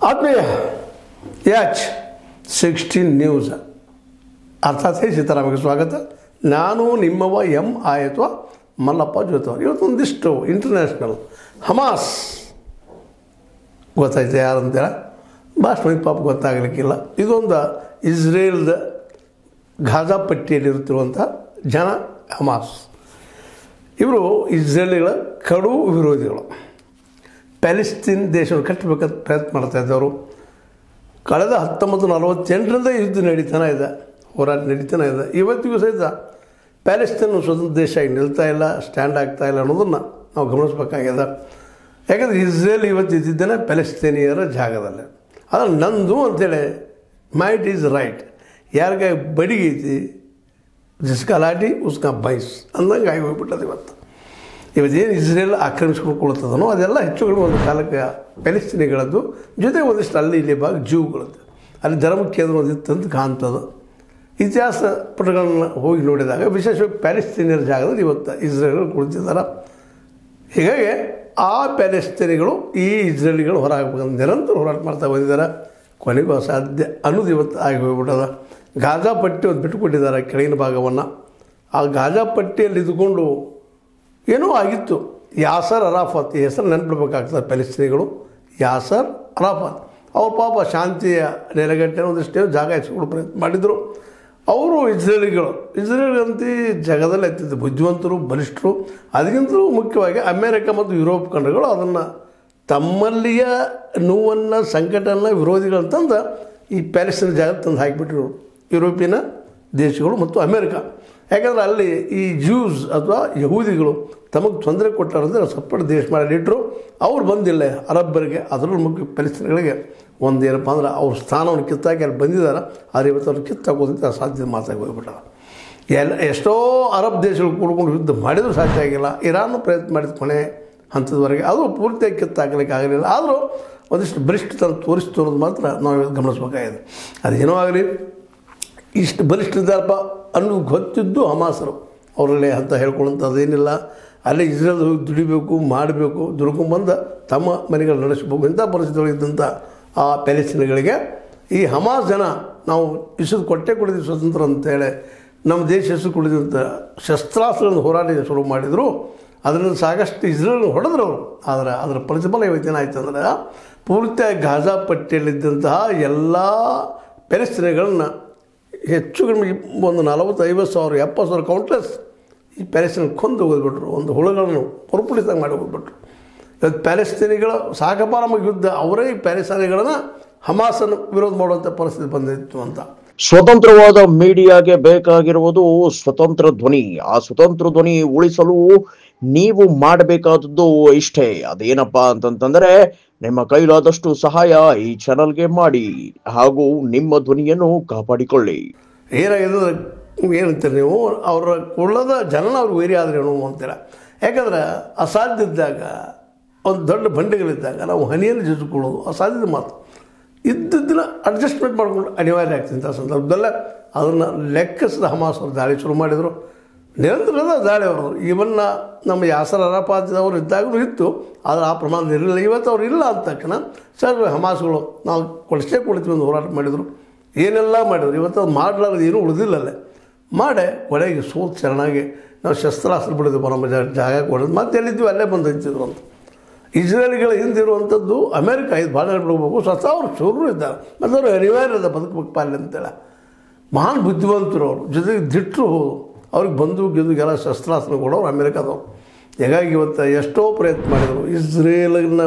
ಆತ್ಮೀಯ H16 news ಅರ್ಥಾತ್ ಸೀತಾರಾಮಗೆ ಸ್ವಾಗತ. ನಾನು ನಿಮ್ಮವ ಅಥವಾ ಮಲ್ಲಪ್ಪ ಜೋತವರು. ಇವತ್ತೊಂದಿಷ್ಟು ಇಂಟರ್ನ್ಯಾಷನಲ್ ಹಮಾಸ್ ಗೊತ್ತಾಯ್ತು ಯಾರು ಅಂತೇಳಿ ಭಾಷೆ ಮಂದಿ ಪಾಪ ಗೊತ್ತಾಗಲಿಕ್ಕಿಲ್ಲ. ಇದೊಂದು ಇಸ್ರೇಲ್ದ ಗಾಜಾ ಪಟ್ಟಿಯಲ್ಲಿರುತ್ತಿರುವಂಥ ಜನ ಹಮಾಸ್. ಇವರು ಇಸ್ರೇಲಿಗಳ ಕಡು ವಿರೋಧಿಗಳು. ಪ್ಯಾಲೆಸ್ತೀನ್ ದೇಶವನ್ನು ಕಟ್ಟಬೇಕಂತ ಪ್ರಯತ್ನ ಮಾಡ್ತಾಯಿದ್ದವರು. ಕಳೆದ 1948ರಿಂದ ಯುದ್ಧ ನಡೀತಾನೆ ಇದೆ, ಹೋರಾಟ ನಡೀತಾನೆ ಇದೆ. ಇವತ್ತಿಗೂ ಸಹಿತ ಪ್ಯಾಲೆಸ್ತೀನ್ ಸ್ವತಂತ್ರ ದೇಶ ಆಗಿ ನಿಲ್ತಾ ಇಲ್ಲ, ಸ್ಟ್ಯಾಂಡ್ ಆಗ್ತಾ ಇಲ್ಲ ಅನ್ನೋದನ್ನು ನಾವು ಗಮನಿಸಬೇಕಾಗಿದೆ. ಯಾಕಂದರೆ ಇಸ್ರೇಲ್ ಇವತ್ತು ಇದ್ದಿದ್ದೇನೆ ಪ್ಯಾಲೆಸ್ತೀನಿಯರ ಜಾಗದಲ್ಲಿ. ಆದರೆ ನಂದು ಅಂಥೇಳಿ ಮೈಟ್ ಈಸ್ ರೈಟ್, ಯಾರಿಗೆ ಬಡಿಗೈತಿ ಜಿಸ್ಕಾ ಲಾಟಿ ಉಸ್ಕಾ ಬೈಸ್ ಅಂದಂಗೆ ಆಗಿ ಹೋಗ್ಬಿಟ್ಟದು. ಇವತ್ತೇನು ಇಸ್ರೇಲ್ ಆಕ್ರಮಿಸ್ಕೊಳ್ತದನೋ ಅದೆಲ್ಲ ಹೆಚ್ಚು ಕಡಿಮೆ ಒಂದು ಕಾಲಕ್ಕೆ ಪ್ಯಾಲೆಸ್ತೀನಿಗಳದ್ದು, ಜೊತೆಗೆ ಒಂದಿಷ್ಟು ಅಲ್ಲಿ ಇಲ್ಲಿ ಭಾಗ ಜೀವಗಳದ್ದು, ಅಲ್ಲಿ ಧರ್ಮ ಕೇಂದ್ರ ಒಂದಿತ್ತಂತ ಕಾಣ್ತದೆ. ಇತಿಹಾಸ ಪುಟಗಳನ್ನು ಹೋಗಿ ನೋಡಿದಾಗ ವಿಶೇಷವಾಗಿ ಪ್ಯಾಲೆಸ್ತೀನಿಯರ ಜಾಗದಲ್ಲಿ ಇವತ್ತು ಇಸ್ರೇಲ್ಗಳು ಕುಳಿತಿದ್ದಾರೆ. ಹೀಗಾಗಿ ಆ ಪ್ಯಾಲೆಸ್ತೀನಿಗಳು ಈ ಇಸ್ರೇಲಿಗಳು ಹೊರಹಾಗಬೇಕಂತ ನಿರಂತರ ಹೋರಾಟ ಮಾಡ್ತಾ ಬಂದಿದ್ದಾರೆ. ಕೊನೆಗೂ ಅಸಾಧ್ಯ ಅನ್ನೋದು ಇವತ್ತು ಆಗಿ ಹೋಗ್ಬಿಟ್ಟದ. ಗಾಜಾ ಪಟ್ಟಿ ಒಂದು ಬಿಟ್ಟುಕೊಟ್ಟಿದ್ದಾರೆ ಕೆಳಗಿನ ಭಾಗವನ್ನು. ಆ ಗಾಜಾ ಪಟ್ಟಿಯಲ್ಲಿ ಇದ್ದುಕೊಂಡು ಏನೋ ಆಗಿತ್ತು. ಯಾಸರ್ ಅರಾಫತ್ ಈ ಹೆಸರು ನೆನಪಿಡ್ಬೇಕಾಗ್ತದೆ. ಪ್ಯಾಲೆಸ್ತೀನಿಗಳು ಯಾಸರ್ ಅರಾಫತ್ ಅವ್ರ ಪಾಪ ಶಾಂತಿಯ ನೆಲೆಗಟ್ಟೆ ಒಂದಿಷ್ಟೇ ಜಾಗ ಹೆಚ್ಚಿಕೊಂಡು ಪ್ರಯತ್ನ ಮಾಡಿದರು. ಅವರು ಇಸ್ರೇಲ್ಗಂತೂ ಜಗದಲ್ಲಿ ಎತ್ತಿದ್ದು ಬುದ್ಧಿವಂತರು, ಬಲಿಷ್ಠರು. ಅದಕ್ಕಿಂತಲೂ ಮುಖ್ಯವಾಗಿ ಅಮೇರಿಕ ಮತ್ತು ಯುರೋಪ್ ಖಂಡಗಳು ಅದನ್ನು ತಮ್ಮಲ್ಲಿಯ ನೋವನ್ನು, ಸಂಕಟವನ್ನು, ವಿರೋಧಿಗಳಂತಂದು ಈ ಪ್ಯಾಲೆಸ್ತೀನ್ ಜಾಗ ತಂದು ಹಾಕಿಬಿಟ್ರು ಯುರೋಪಿಯನ್ ದೇಶಗಳು ಮತ್ತು ಅಮೇರಿಕ. ಯಾಕಂದರೆ ಅಲ್ಲಿ ಈ ಜ್ಯೂಸ್ ಅಥವಾ ಯಹೂದಿಗಳು ತಮಗೆ ತೊಂದರೆ ಕೊಟ್ಟಾರಂದರೆ ಸಪ್ರೇಟ್ ದೇಶ ಮಾಡಿಟ್ರು. ಅವ್ರು ಬಂದಿಲ್ಲ ಅರಬ್ಬರಿಗೆ, ಅದರಲ್ಲೂ ಮುಖ್ಯ ಪ್ಯಾಲೆಸ್ತೀನಿಗಳಿಗೆ ಒಂದು ಏನಪ್ಪ ಅಂದ್ರೆ ಅವ್ರ ಸ್ಥಾನವನ್ನು ಕಿತ್ತಾಕಿ ಅಲ್ಲಿ ಬಂದಿದ್ದಾರೆ. ಆದರೆ ಇವತ್ತು ಅವ್ರು ಕಿತ್ತಾಕೋದಂತೆ ಅಸಾಧ್ಯ ಮಾತಾಗಿ ಹೋಗ್ಬಿಟ್ಟಾರೆ. ಎಷ್ಟೋ ಅರಬ್ ದೇಶಗಳು ಕೂಡ್ಕೊಂಡು ಯುದ್ಧ ಮಾಡಿದರೂ ಸಾಧ್ಯ ಆಗಿಲ್ಲ. ಇರಾನ್ ಪ್ರಯತ್ನ ಮಾಡಿದ ಕೊನೆ ಹಂತದವರೆಗೆ ಅದು ಪೂರ್ತಿಯಾಗಿ ಕಿತ್ತಾಕಲಿಕ್ಕೆ ಆಗಲಿಲ್ಲ. ಆದರೂ ಒಂದಿಷ್ಟು ಬಲಿಷ್ಠತನ ತೋರಿಸ್ತು ಅನ್ನೋದು ಮಾತ್ರ ನಾವು ಗಮನಿಸಬೇಕಾಗಿದೆ. ಅದೇನೋ ಆಗಲಿ, ಇಷ್ಟು ಬಲಿಷ್ಠದಪ್ಪ ಅನ್ನೋದು ಗೊತ್ತಿದ್ದು ಹಮಾಸರು ಅವರಲ್ಲಿ ಅಂತ ಹೇಳ್ಕೊಳ್ಳೋಂಥದ್ದೇನಿಲ್ಲ. ಅಲ್ಲೇ ಇಸ್ರೇಲ್ ದುಡಿಬೇಕು, ಮಾಡಬೇಕು, ದುಡ್ಕೊಂಡ್ಬಂದು ತಮ್ಮ ಮನೆಗಳು ನಡೆಸಬೇಕು. ಇಂಥ ಪರಿಸ್ಥಿತಿಗಳಿದ್ದಂಥ ಆ ಪ್ಯಾಲೆಸ್ತೀನಿಗಳಿಗೆ ಈ ಹಮಾಸ್ ಜನ ನಾವು ಇಸದು ಕೊಟ್ಟೆ ಕೊಡಿದ್ವಿ ಸ್ವತಂತ್ರ ಅಂತೇಳಿ ನಮ್ಮ ದೇಶ ಹೆಸರು ಕುಡಿದಂಥ ಶಸ್ತ್ರಾಸ್ತ್ರಗಳನ್ನು ಹೋರಾಟ ಶುರು ಮಾಡಿದರು. ಅದರಿಂದ ಸಾಕಷ್ಟು ಇಸ್ರೇಲ್ ಹೊಡೆದ್ರು ಅವರು. ಆದರೆ ಅದರ ಪ್ರತಿಫಲ ಇವತ್ತೇನಾಯ್ತು ಅಂದರೆ ಪೂರ್ತಿಯಾಗಿ ಗಾಜಾ ಪಟ್ಟಿಯಲ್ಲಿದ್ದಂತಹ ಎಲ್ಲ ಪ್ಯಾಲೆಸ್ತೀನಿಗಳನ್ನ ಹೆಚ್ಚು ಕಡಿಮೆ ಒಂದು 40,000, 50,000, 70,000 ಕೌಂಟ್ಲೆಸ್ ಈ ಪ್ಯಾಲೆಸ್ತೀನ್ ಕೊಂದು ಹೋಗ್ಬಿಟ್ರು. ಒಂದು ಹುಳುಗಳನ್ನು ಪುರುಪುಡಿಸಂಗೆ ಮಾಡಿ ಹೋಗ್ಬಿಟ್ರು. ಇವತ್ತು ಪ್ಯಾಲೆಸ್ತೀನಿಗಳ ಸಾಕಪಾರಮಗೆ ಯುದ್ಧ ಅವರೇ ಈ ಪ್ಯಾಲೆಸ್ತೀನಿಗಳನ್ನು ಹಮಾಸನ್ನು ವಿರೋಧ ಮಾಡುವಂಥ ಪರಿಸ್ಥಿತಿ ಬಂದಿತ್ತು ಅಂತ. ಸ್ವತಂತ್ರವಾದ ಮೀಡಿಯಾಗೆ ಬೇಕಾಗಿರುವುದು ಸ್ವತಂತ್ರ ಧ್ವನಿ. ಆ ಸ್ವತಂತ್ರ ಧ್ವನಿ ಉಳಿಸಲು ನೀವು ಮಾಡಬೇಕಾದದ್ದು ಇಷ್ಟೇ. ಅದೇನಪ್ಪಾ ಅಂತಂತಂದ್ರೆ ನಿಮ್ಮ ಕೈಲಾದಷ್ಟು ಸಹಾಯ ಈ ಚಾನಲ್ಗೆ ಮಾಡಿ ಹಾಗೂ ನಿಮ್ಮ ಧ್ವನಿಯನ್ನು ಕಾಪಾಡಿಕೊಳ್ಳಿ. ಏನಾಗಿದೆ ಏನಂತೀರಿ ನೀವು, ಅವರ ಕೊಳ್ಳದ ಜನನ ಅವ್ರಿಗೆ ವೈರಿ ಆದ್ರೇನು ಅಂತೀರ. ಯಾಕಂದ್ರೆ ಅಸಾಧ್ಯ ಇದ್ದಾಗ, ಒಂದು ದೊಡ್ಡ ಬಂಡೆಗಳಿದ್ದಾಗ ನಾವು ಹನಿಯನ್ನು ಜಜ್ಕೊಳ್ಳೋದು ಅಸಾಧ್ಯದ ಮಾತು. ಇದ್ದದ್ದನ್ನು ಅಡ್ಜಸ್ಟ್ಮೆಂಟ್ ಮಾಡ್ಕೊಂಡು ಅನಿವಾರ್ಯ ಆಗ್ತಿಂಥ ಸಂದರ್ಭದಲ್ಲೇ ಅದನ್ನು ಲೆಕ್ಕಿಸಿದ ಹಮಾಸ್ ಅವರು ದಾಳಿ ಶುರು ಮಾಡಿದರು. ನಿರಂತರದ ದಾಳಿ ಅವರು ಇವನ್ನ ನಮ್ಮ ಯಾಸರ್ ಅರಾಫತ್ ಅವರು ಇದ್ದಾಗಲೂ ಇತ್ತು, ಆದರೆ ಆ ಪ್ರಮಾಣದಲ್ಲಿ ಇರಲಿಲ್ಲ. ಇವತ್ತು ಅವ್ರು ಇಲ್ಲ ಅಂತ ತಕ್ಷಣ ಸರ್ ಹಮಾಸ್ಗಳು ನಾವು ಕೊಡಿಸ್ತೀವಿ ಒಂದು ಹೋರಾಟ ಮಾಡಿದರು. ಏನೆಲ್ಲ ಮಾಡಿದ್ರು. ಇವತ್ತು ಅದು ಮಾಡಲಾರದು ಏನೂ ಉಳಿದಿಲ್ಲಲ್ಲೇ ಮಾಡೇ ಕೊನೆಗೆ ಸೋತ್ ಶರಣಾಗಿ ನಾವು ಶಸ್ತ್ರಾಸ್ತ್ರ ಬಿಡಿದ್ವಿ, ನಮ್ಮ ಜಾಗ ಕೊಡೋದು ಮತ್ತೆ ಎಲ್ಲಿದ್ವಿ ಅಲ್ಲೇ ಬಂದು ಹಂಚಿದ್ರು ಅಂತ. ಇಸ್ರೇಲಿಗಳ ಹಿಂದಿರುವಂಥದ್ದು ಅಮೇರಿಕ ಇದು ಭಾಳ ಬಿಡಬೇಕು. ಸ್ವತಃ ಅವರು ಶೂರು ಇದ್ದಾರೆ, ಮತ್ತು ಅವರು ಅನಿವಾರ್ಯದ ಬದುಕಬೇಕು ಪಾಲ್ಯ ಅಂತೇಳಿ. ಮಹಾನ್ ಬುದ್ಧಿವಂತರು ಅವರು, ಜೊತೆಗೆ ದಿಟ್ಟರು, ಅವ್ರಿಗೆ ಬಂದೂಕಿಗೆಲ್ಲ ಶಸ್ತ್ರಾಸ್ತ್ರ ಕೊಡೋರು ಅಮೇರಿಕಾದವರು. ಹೀಗಾಗಿ ಇವತ್ತು ಎಷ್ಟೋ ಪ್ರಯತ್ನ ಮಾಡಿದರು ಇಸ್ರೇಲನ್ನ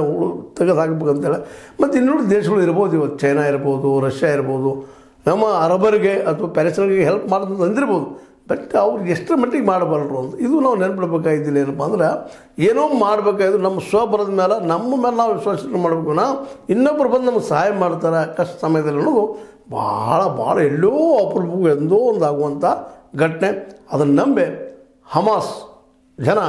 ತೆಗೆದು ಹಾಕ್ಬೇಕಂತೇಳಿ. ಮತ್ತು ಇನ್ನೂರು ದೇಶಗಳು ಇರ್ಬೋದು, ಇವತ್ತು ಚೈನಾ ಇರ್ಬೋದು, ರಷ್ಯಾ ಇರ್ಬೋದು, ನಮ್ಮ ಅರಬರಿಗೆ ಅಥವಾ ಪ್ಯಾಲೆಸ್ತೀನಿಗೆ ಹೆಲ್ಪ್ ಮಾಡೋದು ಅಂದಿರ್ಬೋದು. ಬಟ್ ಅವ್ರಿಗೆ ಎಷ್ಟರ ಮಟ್ಟಿಗೆ ಮಾಡಬಲ್ಲರು ಅಂತ ಇದು ನಾವು ನೆನಪಿಡ್ಬೇಕಾಗಿದ್ದಿಲ್ಲ. ಏನಪ್ಪ ಅಂದ್ರೆ ಏನೋ ಮಾಡಬೇಕಾದ್ರು ನಮ್ಮ ಸ್ವಬರದ ಮೇಲೆ ನಮ್ಮ ಮೇಲೆ ನಾವು ವಿಶ್ವಾಸ ಮಾಡಬೇಕು. ನಾವು ಇನ್ನೊಬ್ಬರು ಬಂದು ನಮಗೆ ಸಹಾಯ ಮಾಡ್ತಾರೆ ಕಷ್ಟ ಸಮಯದಲ್ಲಿ ಅನ್ನೋದು ಭಾಳ ಎಲ್ಲೋ ಅಪರೂಪಕ್ಕೂ ಎಂದೋ ಒಂದು ಆಗುವಂಥ ಘಟನೆ. ಅದನ್ನು ನಂಬಿ ಹಮಾಸ್ ಜನ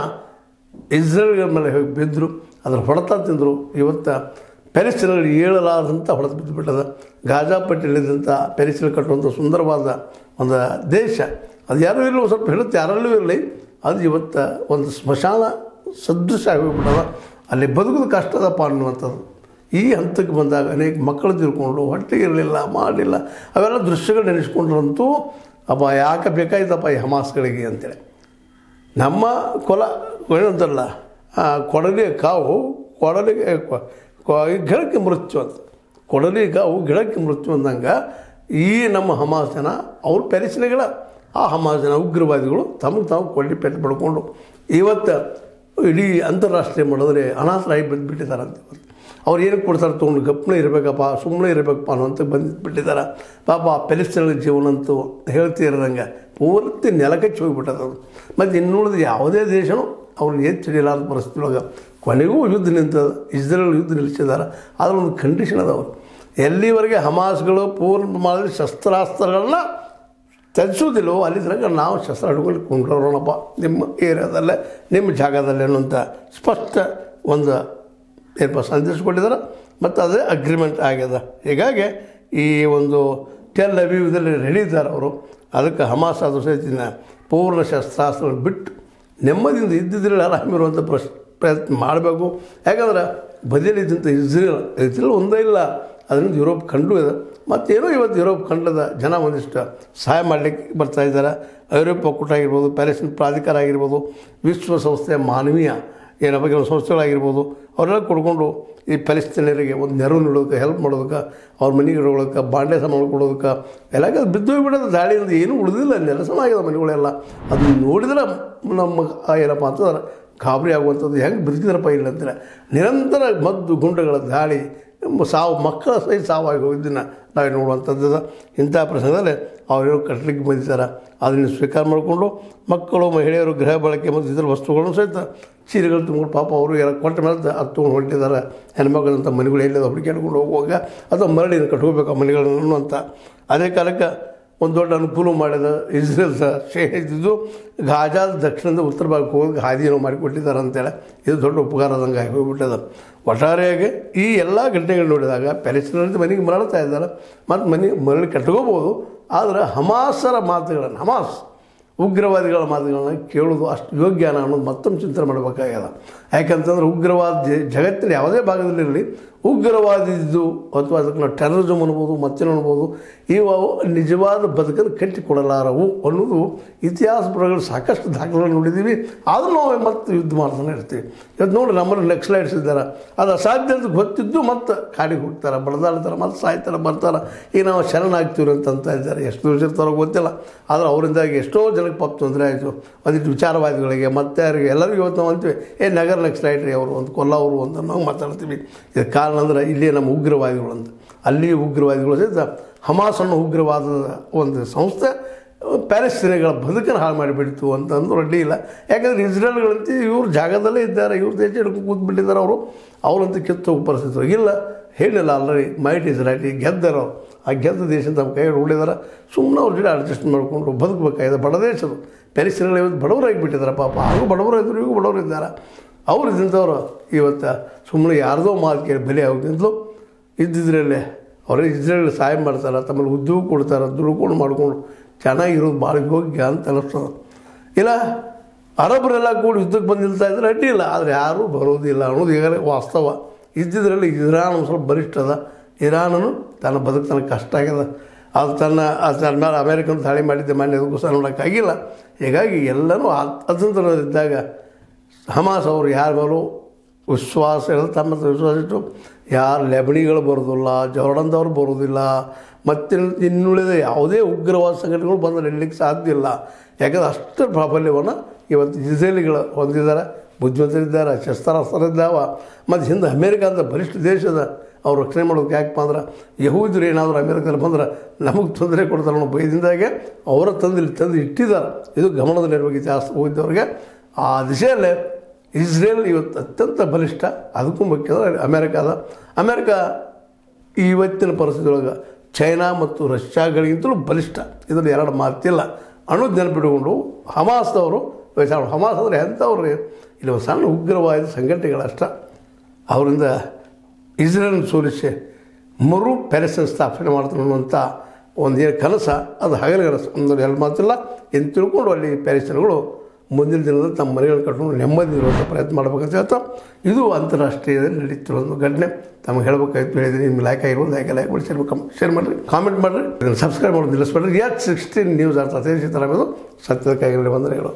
ಇಸ್ರೇಲ್ಗಳ ಮೇಲೆ ಹೋಗಿ ಬಿದ್ದರು, ಅದರ ಹೊಡೆತ ತಿಂದರು. ಇವತ್ತು ಪ್ಯಾಲೆಸ್ತೀನಿಗಳು ಏಳಲಾರದಂಥ ಹೊಡೆತ ಬಿದ್ದುಬಿಟ್ಟದ. ಗಾಜಾ ಪಟ್ಟಿಯಲ್ಲಿದ್ದಂಥ ಪ್ಯಾಲೆಸ್ತೀನ್ ಕಟ್ಟುವಂಥ ಸುಂದರವಾದ ಒಂದು ದೇಶ, ಅದು ಯಾರೂ ಇರಲಿ, ಸ್ವಲ್ಪ ಹೇಳುತ್ತೆ ಯಾರಲ್ಲೂ ಇರಲಿ, ಅದು ಇವತ್ತು ಒಂದು ಸ್ಮಶಾನ ಸದೃಶ ಆಗೋಗ್ಬಿಟ್ಟದ. ಅಲ್ಲಿ ಬದುಕೋದು ಕಷ್ಟದಪ್ಪ ಅನ್ನುವಂಥದ್ದು. ಈ ಹಂತಕ್ಕೆ ಬಂದಾಗ ಅನೇಕ ಮಕ್ಕಳು ತಿಳ್ಕೊಂಡು ಹೊಟ್ಟೆಗೆ ಇರಲಿಲ್ಲ ಮಾಡಲಿಲ್ಲ ಅವೆಲ್ಲ ದೃಶ್ಯಗಳು ನೆನೆಸ್ಕೊಂಡ್ರಂತೂ ಅಪ್ಪ ಯಾಕೆ ಬೇಕಾಯ್ತಪ್ಪ ಈ ಹಮಾಸ್ಗಳಿಗೆ ಅಂತೇಳಿ. ನಮ್ಮ ಕೊಲ ಏನಂತಾರಲ್ಲ ಕೊಡಲಿ ಕಾವು ಕೊಡಲಿಗೆ ಗಿಡಕ್ಕೆ ಮೃತ್ಯು ಅಂತ, ಕೊಡಲಿ ಕಾವು ಗಿಡಕ್ಕೆ ಮೃತ್ಯು ಅಂದಂಗೆ ಈ ನಮ್ಮ ಹಮಾಸ್ ಜನ ಅವ್ರ ಪ್ಯಾಲೆಸ್ಟೈನ್ಗಳ ಆ ಹಮಾಸ್ ಜನ ಉಗ್ರವಾದಿಗಳು ತಮಗೆ ತಾವು ಕೊಳ್ಳಿ ಪೆಟ್ಟು ಪಡ್ಕೊಂಡು ಇವತ್ತು ಇಡೀ ಅಂತಾರಾಷ್ಟ್ರೀಯ ಮಾಡಿದ್ರೆ ಅನಾಥರಾಗಿ ಬಂದುಬಿಟ್ಟಿದ್ದಾರೆ ಅಂತ. ಅವ್ರು ಏನಕ್ಕೆ ಕೊಡ್ತಾರೆ ತೊಗೊಂಡು ಗಪ್ಪನೇ ಇರಬೇಕಪ್ಪ ಸುಮ್ಮನೆ ಇರಬೇಕಪ್ಪ ಅನ್ನೋಂತ ಬಂದುಬಿಟ್ಟಿದ್ದಾರೆ. ಪಾಪ ಆ ಪ್ಯಾಲೆಸ್ಟೈನ್ಗಳ ಜೀವನ ಅಂತೂ ಹೇಳ್ತಿರಂಗೆ ಪೂರ್ತಿ ನೆಲಕಚ್ಚಿ ಹೋಗಿಬಿಟ್ಟದದು. ಮತ್ತು ಇನ್ನುಳಿದ ಯಾವುದೇ ದೇಶನೂ ಅವ್ರನ್ನ ಎತ್ತು ಹಿಡಿಯಲಾದ ಪರಿಸ್ಥಿತಿ ಒಳಗೆ ಕೊನೆಗೂ ಯುದ್ಧ ನಿಂತದ. ಇಸ್ರೇಲ್ ಯುದ್ಧ ನಿಲ್ಲಿಸಿದ್ದಾರೆ. ಆದರೆ ಒಂದು ಕಂಡೀಷನ್ ಅದಾವರು, ಎಲ್ಲಿವರೆಗೆ ಹಮಾಸ್ಗಳು ಪೂರ್ಣ ಮಾಡಿದ್ರೆ ಶಸ್ತ್ರಾಸ್ತ್ರಗಳನ್ನ ತ್ಯಜಿಸೋದಿಲ್ಲವೋ ಅಲ್ಲಿದ್ರಾಗ ನಾವು ಶಸ್ತ್ರ ಹಿಡ್ಕೊಂಡು ಕೊಂಡ್ರೋಣಪ್ಪ ನಿಮ್ಮ ಏರಿಯಾದಲ್ಲೇ ನಿಮ್ಮ ಜಾಗದಲ್ಲೇ ಅನ್ನೋಂಥ ಸ್ಪಷ್ಟ ಒಂದು ಏನಪ್ಪ ಸಂದೇಶ ಕೊಟ್ಟಿದ್ದಾರೆ. ಮತ್ತು ಅದೇ ಅಗ್ರಿಮೆಂಟ್ ಆಗ್ಯದ. ಹೀಗಾಗಿ ಈ ಒಂದು ಟೆಲ್ ಅವೀವ್ದಲ್ಲಿ ರೆಡಿ ಇದ್ದಾರೆ ಅವರು. ಅದಕ್ಕೆ ಹಮಾಸ್ ಆದರೂ ಸಹಿತ ಪೂರ್ಣ ಶಸ್ತ್ರಾಸ್ತ್ರಗಳು ಬಿಟ್ಟು ನೆಮ್ಮದಿಯಿಂದ ಇದ್ದಿದ್ರಲ್ಲಿ ಆರಾಮಿರುವಂಥ ಪ್ರಯತ್ನ ಮಾಡಬೇಕು. ಯಾಕಂದ್ರೆ ಬದಿಯಲ್ಲಿದ್ದಂಥ ಇಸ್ರೇಲ್ ಒಂದೇ ಇಲ್ಲ, ಅದರಿಂದ ಯುರೋಪ್ ಕಂಡು ಇದೆ. ಮತ್ತೇನೋ ಇವತ್ತು ಯುರೋಪ್ ಖಂಡದ ಜನ ಒಂದಿಷ್ಟು ಸಹಾಯ ಮಾಡಲಿಕ್ಕೆ ಬರ್ತಾಯಿದ್ದಾರೆ. ಐರೋಪ್ಯ ಒಕ್ಕೂಟ ಆಗಿರ್ಬೋದು, ಪ್ಯಾಲೆಸ್ಟೈನ್ ಪ್ರಾಧಿಕಾರ ಆಗಿರ್ಬೋದು, ವಿಶ್ವಸಂಸ್ಥೆಯ ಮಾನವೀಯ ಏನಪ್ಪ ಕೆಲವು ಸಂಸ್ಥೆಗಳಾಗಿರ್ಬೋದು, ಅವರೆಲ್ಲ ಕೊಡ್ಕೊಂಡು ಈ ಪ್ಯಾಲೆಸ್ಟೈನಿಯರಿಗೆ ಒಂದು ನೆರವು ನೀಡೋದಕ್ಕೆ, ಹೆಲ್ಪ್ ಮಾಡೋದಕ್ಕೆ, ಅವ್ರ ಮನೆಗೆ ಇಡೋದಕ್ಕೆ, ಬಾಂಡೆ ಸಾಮಾನು ಕೊಡೋದಕ್ಕೆ ಎಲ್ಲ ಬಿದ್ದೋಗ್ಬಿಡೋದು. ದಾಳಿಯಿಂದ ಏನೂ ಉಳಿದಿಲ್ಲ, ನೆಲಸಮ ಆಗಿದೆ ಮನೆಗಳೆಲ್ಲ. ಅದನ್ನು ನೋಡಿದ್ರೆ ನಮ್ಮ ಏನಪ್ಪ ಅಂತಂದ್ರೆ ಗಾಬರಿ ಆಗುವಂಥದ್ದು, ಹೆಂಗೆ ಬದುಕಿದ್ರಪ್ಪ ಇಲ್ಲ ಅಂತೇಳಿ. ನಿರಂತರ ಮದ್ದು ಗುಂಡುಗಳ ದಾಳಿ, ಸಾವು, ಮಕ್ಕಳ ಸಹಿತ ಸಾವಾಗಿ ಹೋಗಿದ್ದನ್ನು ನಾವೇ ನೋಡುವಂಥದ್ದು. ಇಂಥ ಪ್ರಸಂಗದಲ್ಲಿ ಅವರೇನು ಕಟ್ಟಲಿಕ್ಕೆ ಬಂದಿದ್ದಾರೆ, ಅದನ್ನು ಸ್ವೀಕಾರ ಮಾಡಿಕೊಂಡು ಮಕ್ಕಳು ಮಹಿಳೆಯರು ಗೃಹ ಬಳಕೆ ಮತ್ತು ಇತರ ವಸ್ತುಗಳನ್ನು ಸಹಿತ ಸೀರೆಗಳು ತುಂಬಿಕೊಂಡು ಪಾಪ ಅವರು ಎಲ್ಲ ಕೊಟ್ಟ ಮೇಲೆ ಅದು ತೊಗೊಂಡು ಹೊರಟಿದ್ದಾರೆ. ಹೆಣ್ಮಕ್ಳಂಥ ಮನೆಗಳು ಎಲ್ಲಿದೆ ಹುಡುಕಾಡ್ಕೊಂಡು ಹೋಗುವಾಗ ಅಥವಾ ಮರಳಿನ ಕಟ್ಕೋಬೇಕು ಆ ಮನೆಗಳನ್ನು ಅಂತ. ಅದೇ ಕಾಲಕ್ಕೆ ಒಂದು ದೊಡ್ಡ ಅನುಕೂಲ ಮಾಡಿದ ಇಸ್ರೇಲ್ ಇದ್ದು ಗಾಜಾದ ದಕ್ಷಿಣದ ಉತ್ತರ ಭಾಗಕ್ಕೆ ಹೋಗಿ ಹಾದಿಯನ್ನು ಮಾಡಿಕೊಟ್ಟಿದ್ದಾರೆ ಅಂತೇಳಿ ಇದು ದೊಡ್ಡ ಉಪಕಾರದಂಗೆ ಆಗಿ ಹೋಗಿಬಿಟ್ಟದ. ಒಟ್ಟಾರೆಯಾಗಿ ಈ ಎಲ್ಲ ಘಟನೆಗಳು ನೋಡಿದಾಗ ಪ್ಯಾಲೆಸ್ಟೈನ್ ಮನೆಗೆ ಮರಳ್ತಾ ಇದ್ದಾರೆ, ಮತ್ತು ಮರಳಿ ಕಟ್ಕೋಬೋದು. ಆದರೆ ಹಮಾಸರ ಮಾತುಗಳನ್ನು, ಹಮಾಸ್ ಉಗ್ರವಾದಿಗಳ ಮಾತುಗಳನ್ನ ಕೇಳೋದು ಅಷ್ಟು ಯೋಗ್ಯ ಅನ್ನೋದು ಮತ್ತೊಮ್ಮೆ ಚಿಂತನೆ ಮಾಡಬೇಕಾಗ್ಯದ. ಯಾಕಂತಂದ್ರೆ ಉಗ್ರವಾದ ಜಗತ್ತಿನ ಯಾವುದೇ ಭಾಗದಲ್ಲಿರಲಿ ಉಗ್ರವಾದಿದ್ದು ಅಥವಾ ಅದಕ್ಕೆ ನಾವು ಟೆರರಿಸಮ್ ಅನ್ಬೋದು, ಮತ್ತೇನು ಅನ್ಬೋದು, ಇವು ನಿಜವಾದ ಬದುಕನ್ನು ಕಟ್ಟಿಕೊಡಲಾರವು ಅನ್ನೋದು ಇತಿಹಾಸ ಪುಟಗಳು ಸಾಕಷ್ಟು ದಾಖಲೆಗಳು ನೋಡಿದ್ದೀವಿ. ಆದರೂ ನಾವು ಮತ್ತೆ ಯುದ್ಧ ಮಾಡ್ತಾನೆ ಇರ್ತೀವಿ. ಇವತ್ತು ನೋಡಿ ನಮ್ಮಲ್ಲಿ ನಕ್ಸಲೈಟ್ಸ್ ಇದ್ದಾರೆ, ಅದು ಅಸಾಧ್ಯ ಅಂತ ಗೊತ್ತಿದ್ದು ಮತ್ತೆ ಕಾಡಿಗೆ ಹೋಗ್ತಾರೆ, ಬಡದಾಡ್ತಾರೆ, ಮತ್ತೆ ಸಾಯ್ತಾರೆ, ಬರ್ತಾರೆ. ಈಗ ನಾವು ಶರಣಾಗ್ತೀವಿ ಅಂತ ಇದ್ದಾರೆ. ಎಷ್ಟು ದಿವಸ ಇರ್ತಾರೋ ಗೊತ್ತಿಲ್ಲ. ಆದರೆ ಅವರಿಂದಾಗಿ ಎಷ್ಟೋ ಜನಕ್ಕೆ ಪಾಪ ತೊಂದರೆ ಆಯಿತು. ಒಂದಿಟ್ಟು ವಿಚಾರವಾದಿಗಳಿಗೆ ಮತ್ತೆ ಯಾರಿಗೆ ಎಲ್ಲರಿಗೂ ಇವತ್ತು ನಾವು ಅಂತೀವಿ ನಗರ ನಕ್ಸಲೈಟ್ ರೀ ಅವರು, ಒಂದು ಕೊಲ್ಲವರು ಅಂತ ನಾವು ಮಾತಾಡ್ತೀವಿ. ಇದು ಕಾರಣ ಅಂದರೆ ಇಲ್ಲಿ ನಮ್ಮ ಉಗ್ರವಾದಿಗಳು ಅಂತ. ಅಲ್ಲಿ ಉಗ್ರವಾದಿಗಳು ಸಹಿತ ಹಮಾಸ್ ಅನ್ನೋ ಉಗ್ರವಾದದ ಒಂದು ಸಂಸ್ಥೆ ಪ್ಯಾಲೆಸ್ಟೈನ್ಗಳ ಬದುಕನ್ನು ಹಾಳು ಮಾಡಿಬಿಡ್ತು ಅಂತಂದು ಅಡ್ಡಿ ಇಲ್ಲ. ಯಾಕಂದರೆ ಇಸ್ರೇಲ್ಗಳಂತ ಇವ್ರ ಜಾಗದಲ್ಲೇ ಇದ್ದಾರೆ, ಇವ್ರ ದೇಶ ಹಿಡ್ಕೊಂಡು ಕೂತ್ಬಿಟ್ಟಿದ್ದಾರೆ. ಅವರಂತೂ ಕಿತ್ತು ಹೋಗೋ ಪರಿಸ್ಥಿತಿ ಇಲ್ಲ. ಹೇಳಿಲ್ಲ ಆಲ್ರೆಡಿ ಮೈಟ್ ಇಸ್ ರೈಟ್. ಈಗ ಗೆದ್ದರು, ಆ ಗೆದ್ದ ದೇಶ ತಮ್ಮ ಕೈ ಉಳಿದಾರೆ. ಸುಮ್ಮನೆ ಅವ್ರ ಜೊತೆ ಅಡ್ಜಸ್ಟ್ ಮಾಡಿಕೊಂಡು ಬದುಕಬೇಕಾಗಿದೆ. ಬಡ ದೇಶದು ಪ್ಯಾಲೆಸ್ಟೈನ್ಗಳು ಇವತ್ತು ಬಡವರಾಗಿಬಿಟ್ಟಿದ್ದಾರೆ. ಪಾಪ ಹಾಗೂ ಬಡವರು ಇದ್ದರು, ಇವು ಬಡವರು ಇದ್ದಾರೆ. ಅವ್ರು ಇದ್ದಂಥವ್ರು ಇವತ್ತು ಸುಮ್ಮನೆ ಯಾರ್ದೋ ಮಾತು ಕೇಳಿ ಬೆಲೆ ಹೋಗಿದ್ಲು ಇದ್ದಿದ್ರಲ್ಲೇ ಅವರು ಇಸ್ರೇಲ್ ಸಹಾಯ ಮಾಡ್ತಾರೆ, ತಮ್ಮಲ್ಲಿ ಉದ್ಯೋಗ ಕೊಡ್ತಾರೆ, ದುಡ್ಕೊಂಡು ಮಾಡ್ಕೊಂಡು ಚೆನ್ನಾಗಿರೋದು ಭಾಳ ಯೋಗ್ಯ ಅಂತ ಅನ್ನಿಸ್ತದೆ. ಇಲ್ಲ ಅರಬರೆಲ್ಲ ಕೂಡ ಯುದ್ಧಕ್ಕೆ ಬಂದು ನಿಲ್ತಾ ಇದ್ರೆ ಅಡ್ಡಿ ಇಲ್ಲ, ಆದರೆ ಯಾರೂ ಬರೋದಿಲ್ಲ ಅನ್ನೋದು ಈಗಾಗಲೇ ವಾಸ್ತವ. ಇದ್ದಿದ್ರಲ್ಲಿ ಇರಾನ್ ಒಂದು ಸ್ವಲ್ಪ ಬಲಿಷ್ಠ ಅದ. ಇರಾನನು ತನ್ನ ಬದುಕು ತನಗೆ ಕಷ್ಟ ಆಗ್ಯದ. ಅದು ತನ್ನ ಮೇಲೆ ಅಮೇರಿಕನ್ ದಾಳಿ ಮಾಡಿದ್ದೆ ಮಾನ್ಯ ಅದಕ್ಕೋಸ್ಕರ ನೋಡೋಕ್ಕಾಗಿಲ್ಲ. ಹೀಗಾಗಿ ಎಲ್ಲನೂ ಅತಂತ್ರದಿದ್ದಾಗ ಹಮಾಸ್ ಅವರು ಯಾರ ಮೇಲೂ ವಿಶ್ವಾಸ ಇರೋದು, ತಮ್ಮ ವಿಶ್ವಾಸ ಇಟ್ಟು ಯಾರು ಲೆಬನಿಗಳು ಬರೋದಿಲ್ಲ, ಜೋರ್ಡನ್ದವ್ರು ಬರೋದಿಲ್ಲ, ಮತ್ತು ಇನ್ನುಳಿದ ಯಾವುದೇ ಉಗ್ರವಾದ ಸಂಘಟನೆಗಳು ಬಂದು ನಿಲ್ಲಕ್ಕೆ ಸಾಧ್ಯ ಇಲ್ಲ. ಯಾಕಂದರೆ ಅಷ್ಟರ ಪ್ರಾಬಲ್ಯವನ್ನು ಇವತ್ತು ಇಸ್ರೇಲಿಗಳು ಹೊಂದಿದ್ದಾರೆ, ಬುದ್ಧಿವಂತರಿದ್ದಾರೆ, ಶಸ್ತ್ರಾಸ್ತ್ರರಿದ್ದಾವ. ಮತ್ತು ಹಿಂದೆ ಅಮೇರಿಕಾದ ಬಲಿಷ್ಠ ದೇಶದ ಅವ್ರು ರಕ್ಷಣೆ ಮಾಡೋದಕ್ಕೆ ಯಾಕಪ್ಪ ಅಂದ್ರೆ ಯಹೂದ್ರು ಏನಾದರೂ ಅಮೇರಿಕದಲ್ಲಿ ಬಂದ್ರೆ ನಮಗೆ ತೊಂದರೆ ಕೊಡ್ತಾರೆ ಅನ್ನೋ ಭಯದಿಂದಾಗೆ ಅವರ ತಂದು ಇಟ್ಟಿದ್ದಾರೆ. ಇದು ಗಮನದಲ್ಲಿರುವ ಇತಿಹಾಸ ಹೋಗಿದ್ದವ್ರಿಗೆ. ಆ ದಿಶೆಯಲ್ಲೇ ಇಸ್ರೇಲ್ ಇವತ್ತು ಅತ್ಯಂತ ಬಲಿಷ್ಠ. ಅದಕ್ಕೂ ಮುಖ್ಯ ಅಮೇರಿಕಾ ಇವತ್ತಿನ ಪರಿಸ್ಥಿತಿ ಒಳಗೆ ಚೈನಾ ಮತ್ತು ರಷ್ಯಾಗಳಿಗಿಂತಲೂ ಬಲಿಷ್ಠ. ಇದರಲ್ಲಿ ಎರಡು ಮಾತಿಲ್ಲ ಅನ್ನೋದು ನೆನಪಿಟ್ಕೊಂಡು ಹಮಾಸ್ದವರು ಹಮಾಸ್ ಅಂದರೆ ಎಂಥವ್ರು ಇಲ್ಲಿ ಒಂದು ಸಣ್ಣ ಉಗ್ರವಾದ ಸಂಘಟನೆಗಳಷ್ಟ. ಅವರಿಂದ ಇಸ್ರೇಲ್ ಸೋಲಿಸಿ ಮರು ಪ್ಯಾಲೆಸ್ಟೈನ್ ಸ್ಥಾಪನೆ ಮಾಡ್ತಾರೆ ಅನ್ನುವಂಥ ಒಂದು ಏನು ಕನಸ ಅದು ಹಗಲ ಕನಸು. ಒಂದು ಎರಡು ಮಾತಿಲ್ಲ ಎಂದು ತಿಳ್ಕೊಂಡು ಅಲ್ಲಿ ಪ್ಯಾಲೆಸ್ಟೈನ್ಗಳು ಮುಂದಿನ ದಿನದಲ್ಲಿ ತಮ್ಮ ಮನೆಗಳನ್ನು ಕಟ್ಕೊಂಡು ನೆಮ್ಮದಿ ಇರುವಂಥ ಪ್ರಯತ್ನ ಮಾಡ್ಬೇಕಂತ ಹೇಳ್ತಾ ಇದು ಅಂತಾರಾಷ್ಟ್ರೀಯದಲ್ಲಿ ನಡೀತಿರೋ ಒಂದು ಘಟನೆ ತಮಗೆ ಹೇಳ್ಬೇಕಾಯ್ತು. ಹೇಳಿದ್ರೆ ನಿಮ್ಗೆ ಲೈಕ್ ಆಗಿರ್ಬೋದು, ಲೈಕ್ ಮಾಡಿ ಶೇರ್ ಮಾಡಿರಿ, ಕಾಮೆಂಟ್ ಮಾಡಿರಿ, ಇದನ್ನು ಸಬ್ಸ್ಕ್ರೈಬ್ ಮಾಡೋದು ನಿಲ್ಲಿಸ್ಬೇಡ್ರಿ. H16 ನ್ಯೂಸ್ ಅಂತ ಅದೇ ಥರ ಸತ್ಯದ ಕೈಗಳಲ್ಲಿ ಬಂದರೆ ಹೇಳೋದು.